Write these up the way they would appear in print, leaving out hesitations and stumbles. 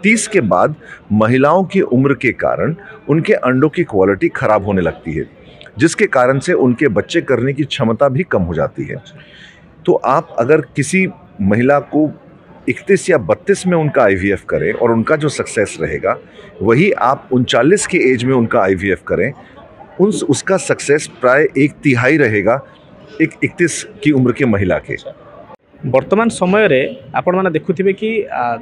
30 के बाद महिलाओं की उम्र के कारण उनके अंडों की क्वालिटी खराब होने लगती है, जिसके कारण से उनके बच्चे करने की क्षमता भी कम हो जाती है। तो आप अगर किसी महिला को 31 या 32 में उनका आईवीएफ करें और उनका जो सक्सेस रहेगा वही आप 39 की एज में उनका आईवीएफ करें, उसका सक्सेस प्राय 1/3 रहेगा एक 31 की उम्र के महिला के। वर्तमान समय रे आपण माने देखुथिबे कि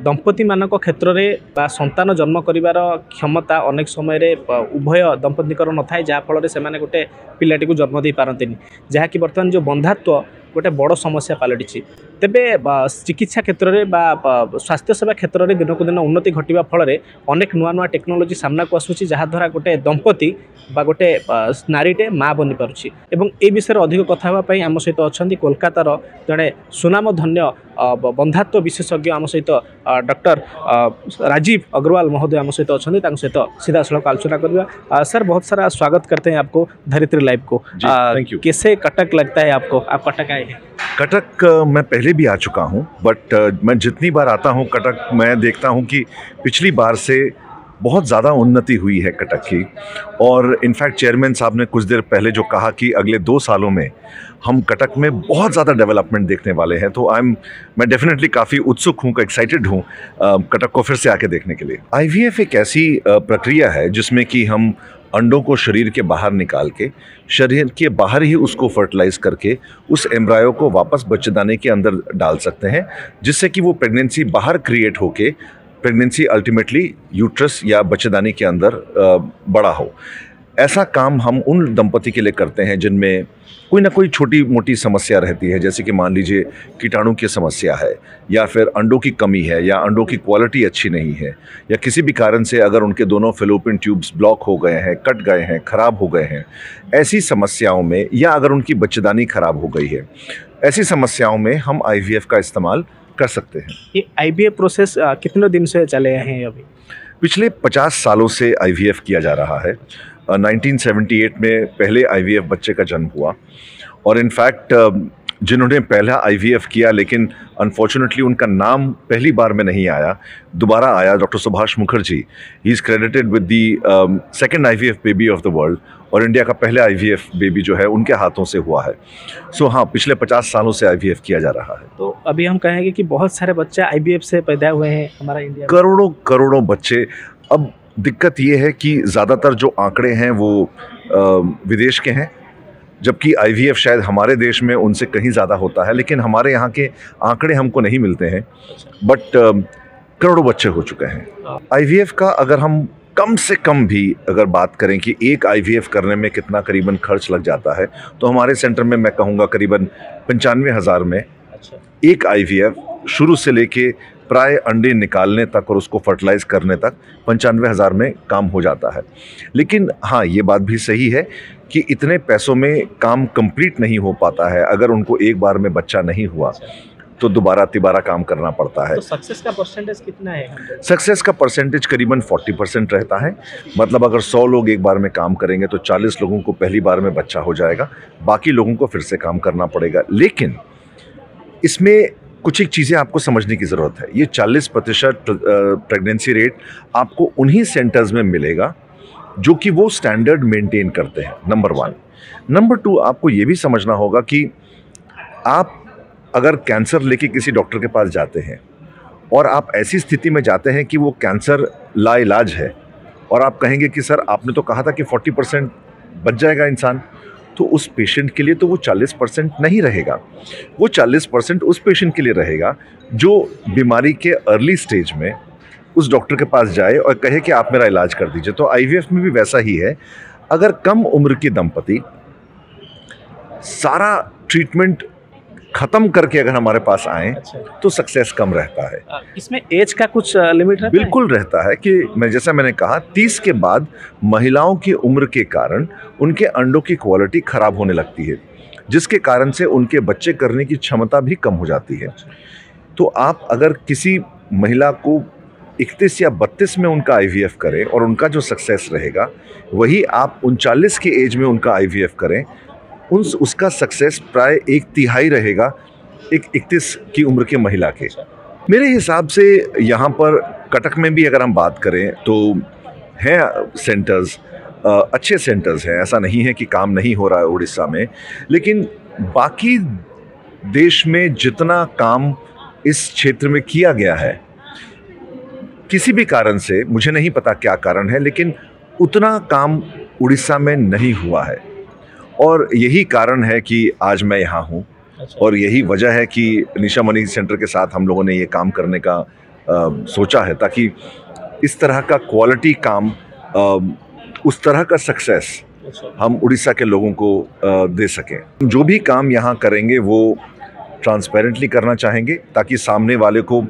दंपति मानक क्षेत्र रे बा संतान जन्म करिवार क्षमता अनेक समय रे उभय दंपतिकर न थाए, जहा फल रे से माने गोटे पिलाटी को जन्म दे पारंतिनी, जहा कि वर्तमान जो बंधात्व गोटे बड़ समस्या पलटि। तेबे चिकित्सा क्षेत्र में स्वास्थ्य सेवा क्षेत्र में दिनक दिन उन्नति घटवा फल अनेक नुआ नुआ टेक्नोलोजी सामना को आसूँ, जहाद्वारा गोटे दंपति बा गोटे नारीटे माँ बनी पारुछि। एवं ए विषय अधिक कथा आम सहित अच्छा कोलकातार जड़े सुनामधन्य बंधात्व विशेषज्ञ आम सहित डॉक्टर राजीव अग्रवाल महोदय आम सहित अच्छा, सहित सीधा सड़क आलोचना करवा। सर बहुत सारा स्वागत करते हैं आपको धरित्री लाइव को। कैसे कटक लगता है आपको? आप कटक आए हैं? कटक मैं पहले भी आ चुका हूं, बट मैं जितनी बार आता हूं कटक मैं देखता हूं कि पिछली बार से बहुत ज़्यादा उन्नति हुई है कटक की। और इनफैक्ट चेयरमैन साहब ने कुछ देर पहले जो कहा कि अगले 2 सालों में हम कटक में बहुत ज़्यादा डेवलपमेंट देखने वाले हैं, तो मैं डेफिनेटली काफ़ी उत्सुक हूँ, एक्साइटेड हूँ कटक को फिर से आके देखने के लिए। आईवीएफ एक ऐसी प्रक्रिया है जिसमें कि हम अंडों को शरीर के बाहर निकाल के शरीर के बाहर ही उसको फर्टिलाइज करके उस एम्ब्रायो को वापस बच्चेदानी के अंदर डाल सकते हैं, जिससे कि वो प्रेगनेंसी बाहर क्रिएट होके प्रेगनेंसी अल्टीमेटली यूट्रस या बच्चेदानी के अंदर बड़ा हो। ऐसा काम हम उन दंपति के लिए करते हैं जिनमें कोई ना कोई छोटी मोटी समस्या रहती है, जैसे कि मान लीजिए कीटाणु की समस्या है, या फिर अंडों की कमी है, या अंडों की क्वालिटी अच्छी नहीं है, या किसी भी कारण से अगर उनके दोनों फेलोपियन ट्यूब्स ब्लॉक हो गए हैं, कट गए हैं, खराब हो गए हैं, ऐसी समस्याओं में, या अगर उनकी बच्चेदानी खराब हो गई है, ऐसी समस्याओं में हम आईवीएफ का इस्तेमाल कर सकते हैं। ये आईवीएफ प्रोसेस कितने दिन से चले हैं? अभी पिछले 50 सालों से आईवीएफ किया जा रहा है। 1978 में पहले आईवीएफ बच्चे का जन्म हुआ, और इनफैक्ट जिन्होंने पहला आईवीएफ किया लेकिन अनफॉर्चुनेटली उनका नाम पहली बार में नहीं आया, दोबारा आया, doctor Subhash Mukherjee. He is credited with the second IVF baby of the world, और इंडिया का पहला आईवीएफ बेबी जो है उनके हाथों से हुआ है। सो हाँ, पिछले 50 सालों से आईवीएफ किया जा रहा है। तो अभी हम कहेंगे कि बहुत सारे बच्चे आईवीएफ से पैदा हुए हैं हमारा इंडिया में, करोड़ों करोड़ों बच्चे। अब दिक्कत ये है कि ज़्यादातर जो आंकड़े हैं वो विदेश के हैं, जबकि आईवीएफ शायद हमारे देश में उनसे कहीं ज़्यादा होता है, लेकिन हमारे यहाँ के आंकड़े हमको नहीं मिलते हैं। बट करोड़ों बच्चे हो चुके हैं। आईवीएफ का अगर हम कम से कम भी अगर बात करें कि एक आईवीएफ करने में कितना करीबन खर्च लग जाता है, तो हमारे सेंटर में मैं कहूँगा करीबन 95,000 में एक आईवीएफ शुरू से लेके प्राय अंडे निकालने तक और उसको फर्टिलाइज करने तक 95,000 में काम हो जाता है। लेकिन हाँ, ये बात भी सही है कि इतने पैसों में काम कंप्लीट नहीं हो पाता है। अगर उनको एक बार में बच्चा नहीं हुआ तो दोबारा तिबारा काम करना पड़ता है। तो सक्सेस का परसेंटेज कितना है? सक्सेस का परसेंटेज करीबन 40% रहता है। मतलब अगर 100 लोग एक बार में काम करेंगे तो 40 लोगों को पहली बार में बच्चा हो जाएगा, बाकी लोगों को फिर से काम करना पड़ेगा। लेकिन इसमें कुछ एक चीज़ें आपको समझने की ज़रूरत है। ये 40% प्रेगनेंसी रेट आपको उन्हीं सेंटर्स में मिलेगा जो कि वो स्टैंडर्ड मेंटेन करते हैं, नंबर 1। नंबर 2, आपको ये भी समझना होगा कि आप अगर कैंसर लेके किसी डॉक्टर के पास जाते हैं और आप ऐसी स्थिति में जाते हैं कि वो कैंसर लाइलाज है, और आप कहेंगे कि सर आपने तो कहा था कि 40% बच जाएगा इंसान, तो उस पेशेंट के लिए तो वो 40% नहीं रहेगा। वो 40% उस पेशेंट के लिए रहेगा जो बीमारी के अर्ली स्टेज में उस डॉक्टर के पास जाए और कहे कि आप मेरा इलाज कर दीजिए। तो आईवीएफ में भी वैसा ही है। अगर कम उम्र की दंपति सारा ट्रीटमेंट खत्म करके अगर हमारे पास आए तो सक्सेस कम रहता है। इसमें एज का कुछ लिमिट रहता है? बिल्कुल रहता है कि जैसा मैंने कहा, 30 के बाद महिलाओं की उम्र के कारण उनके अंडों की क्वालिटी खराब होने लगती है, जिसके कारण से उनके बच्चे करने की क्षमता भी कम हो जाती है। तो आप अगर किसी महिला को 31 या 32 में उनका आईवीएफ करें और उनका जो सक्सेस रहेगा वही आप 39 की एज में उनका आईवीएफ करें, उसका सक्सेस प्राय 1/3 रहेगा एक 31 की उम्र के महिला के। मेरे हिसाब से यहाँ पर कटक में भी अगर हम बात करें तो हैं सेंटर्स, अच्छे सेंटर्स हैं, ऐसा नहीं है कि काम नहीं हो रहा है उड़ीसा में, लेकिन बाकी देश में जितना काम इस क्षेत्र में किया गया है, किसी भी कारण से, मुझे नहीं पता क्या कारण है, लेकिन उतना काम उड़ीसा में नहीं हुआ है। और यही कारण है कि आज मैं यहाँ हूँ। और यही वजह है कि निशा मनी सेंटर के साथ हम लोगों ने ये काम करने का सोचा है, ताकि इस तरह का क्वालिटी काम, उस तरह का सक्सेस हम उड़ीसा के लोगों को दे सकें। जो भी काम यहाँ करेंगे वो ट्रांसपेरेंटली करना चाहेंगे, ताकि सामने वाले को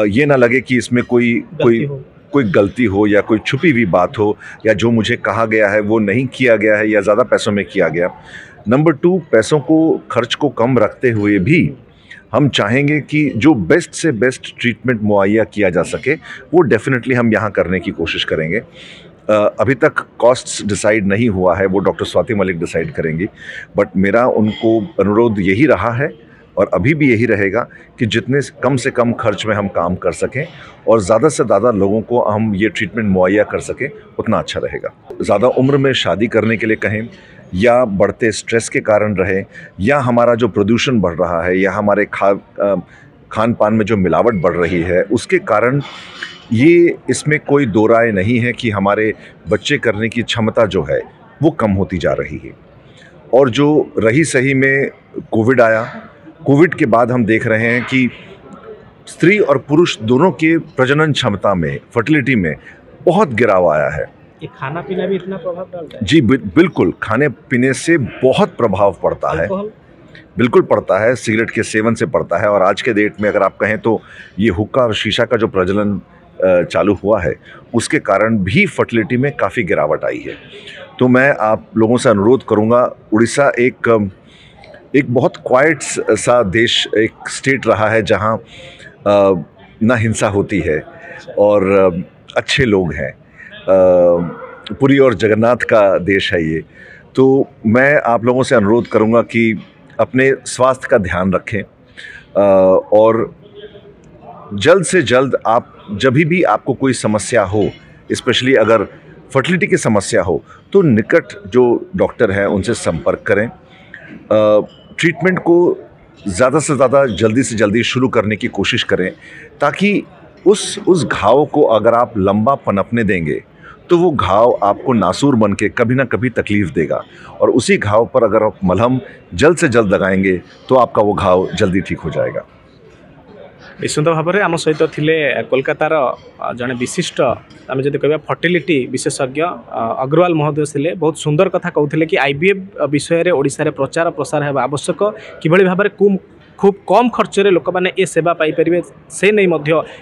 ये ना लगे कि इसमें कोई गलती हो या कोई छुपी हुई बात हो, या जो मुझे कहा गया है वो नहीं किया गया है या ज़्यादा पैसों में किया गया। नंबर 2, पैसों को, खर्च को कम रखते हुए भी हम चाहेंगे कि जो बेस्ट से बेस्ट ट्रीटमेंट मुहैया किया जा सके वो डेफिनेटली हम यहाँ करने की कोशिश करेंगे। अभी तक कॉस्ट्स डिसाइड नहीं हुआ है, वो डॉक्टर स्वाति मलिक डिसाइड करेंगी, बट मेरा उनको अनुरोध यही रहा है और अभी भी यही रहेगा कि जितने कम से कम खर्च में हम काम कर सकें और ज़्यादा से ज़्यादा लोगों को हम ये ट्रीटमेंट मुहैया कर सकें, उतना अच्छा रहेगा। ज़्यादा उम्र में शादी करने के लिए कहें, या बढ़ते स्ट्रेस के कारण रहे, या हमारा जो प्रदूषण बढ़ रहा है, या हमारे खान पान में जो मिलावट बढ़ रही है, उसके कारण ये, इसमें कोई दो राय नहीं है कि हमारे बच्चे करने की क्षमता जो है वो कम होती जा रही है। और जो रही सही में कोविड आया, कोविड के बाद हम देख रहे हैं कि स्त्री और पुरुष दोनों के प्रजनन क्षमता में, फर्टिलिटी में बहुत गिराव आया है। ये खाना पीना भी इतना प्रभाव डालता है? जी बिल्कुल, खाने पीने से बहुत प्रभाव पड़ता है, बिल्कुल पड़ता है, सिगरेट के सेवन से पड़ता है। और आज के डेट में अगर आप कहें तो ये हुक्का और शीशा का जो प्रचलन चालू हुआ है, उसके कारण भी फर्टिलिटी में काफ़ी गिरावट आई है। तो मैं आप लोगों से अनुरोध करूँगा, उड़ीसा एक बहुत क्वाइट सा देश, एक स्टेट रहा है जहाँ ना हिंसा होती है और अच्छे लोग हैं, पुरी और जगन्नाथ का देश है ये। तो मैं आप लोगों से अनुरोध करूँगा कि अपने स्वास्थ्य का ध्यान रखें, और जल्द से जल्द आप, जब भी आपको कोई समस्या हो, स्पेशली अगर फर्टिलिटी की समस्या हो, तो निकट जो डॉक्टर हैं उनसे संपर्क करें। ट्रीटमेंट को ज़्यादा से ज़्यादा, जल्दी से जल्दी शुरू करने की कोशिश करें, ताकि उस घाव को अगर आप लंबा पनपने देंगे तो वो घाव आपको नासूर बन के कभी ना कभी तकलीफ़ देगा, और उसी घाव पर अगर आप मलहम जल्द से जल्द लगाएंगे तो आपका वो घाव जल्दी ठीक हो जाएगा। निश्चित भाव में आम सहित थिले कोलकातार जड़े विशिष्ट आम जब कह फर्टिलिटी विशेषज्ञ अग्रवाल महोदय थे। बहुत सुंदर कथा कहते कि आईवीएफ विषय में ओडिशा रे प्रचार प्रसार है आवश्यक, किभली भाव में खूब कम खर्च रे लोक मैंने ये सेवा पाइपर, से नहीं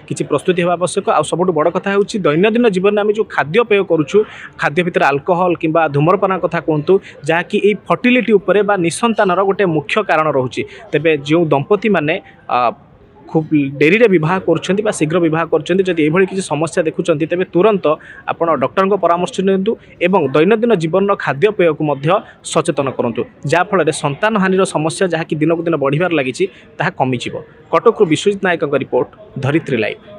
किसी प्रस्तुति होगा आवश्यक। आ सब बड़ कथा हूँ दैनंदिन जीवन में आम जो खाद्यपेय करुचु, खाद्य भितर अल्कोहल किंबा धूम्रपान कथा कहतु, जहाँकि ये फर्टिलिटी उपरे बा निसंतानर गोटे मुख्य कारण रोचे। तेबे जो दंपति माने खूब डेरी बह कर शीघ्र बह कर किसी समस्या देखुं, तेज तुरंत आप डॉक्टर परामर्श नियंतु एवं दैनंदिन जीवन खाद्यपेय को सचेतन करूँ, जहाँफल संतान हानि समस्या जहाँकि दिन को दिन बढ़िबार लगी कमिज। कटकू विश्वजित नायक रिपोर्ट, धरित्री लाइव।